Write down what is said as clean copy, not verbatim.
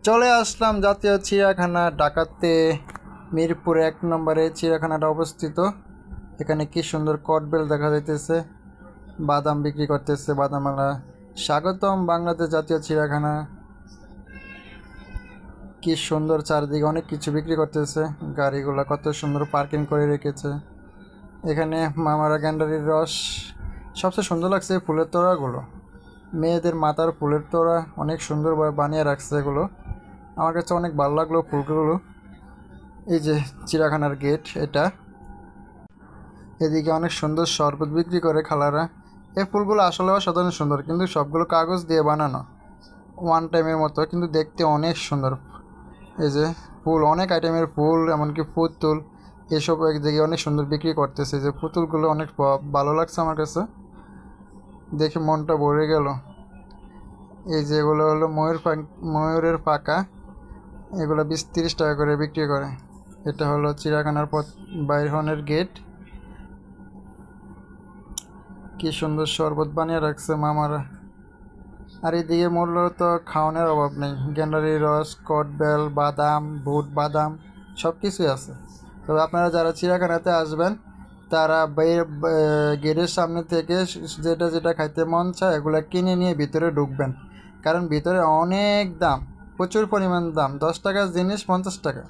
চলে আসলাম জাতীয় চিড়িয়াখানা ঢাকাতে মিরপুর 1 নম্বরে চিড়িয়াখানাটা অবস্থিত। এখানে কি সুন্দর কটবেল দেখা যাইতেছে, বাদাম বিক্রি করতেছে, বাদামালা। স্বাগতম বাংলাদেশ জাতীয় চিড়িয়াখানা। কি সুন্দর, চারদিকে অনেক কিছু বিক্রি করতেছে, গাড়িগুলো কত সুন্দর পার্কিং করে রেখেছে। এখানে মামারা গ্যান্ডারির রস। সবচেয়ে সুন্দর লাগছে ফুলের তোড়াগুলো, মেয়েদের মাথার ফুলের তোড়া অনেক সুন্দরভাবে বানিয়ে রাখছে। এগুলো আমার কাছে অনেক ভালো লাগলো ফুলগুলো। এই যে চিড়িয়াখানার গেট এটা। এদিকে অনেক সুন্দর শরবত বিক্রি করে খালারা। এই ফুলগুলো আসলে অসাধারণ সুন্দর, কিন্তু সবগুলো কাগজ দিয়ে বানানো, ওয়ান টাইমের মতো, কিন্তু দেখতে অনেক সুন্দর। এই যে ফুল, অনেক আইটেমের ফুল, এমনকি পুতুল, এসব একদিকে অনেক সুন্দর বিক্রি করতেছে। যে পুতুলগুলো অনেক ভালো লাগছে আমার কাছে, দেখে মনটা ভরে গেল। এই যে এগুলো হলো ময়ূরের পাকা, এগুলো 20-30 টাকা করে বিক্রি করে। এটা হলো চিড়িয়াখানার বাইর হনের গেট। কি সুন্দর শরবত বানিয়ে রাখছে মামারা। আর এদিকে মূলত খাওয়ানোর অভাব নেই, গ্যান্ডারি রস, কটবেল, বাদাম, বুট বাদাম সব কিছুই আছে। তবে আপনারা যারা চিড়িয়াখানাতে আসবেন তারা গেটের সামনে থেকে যেটা যেটা খাইতে মন চায় এগুলো কিনে নিয়ে ভিতরে ঢুকবেন, কারণ ভিতরে অনেক দাম, প্রচুর পরিমাণ দাম। 10 টাকার জিনিস 50 টাকা।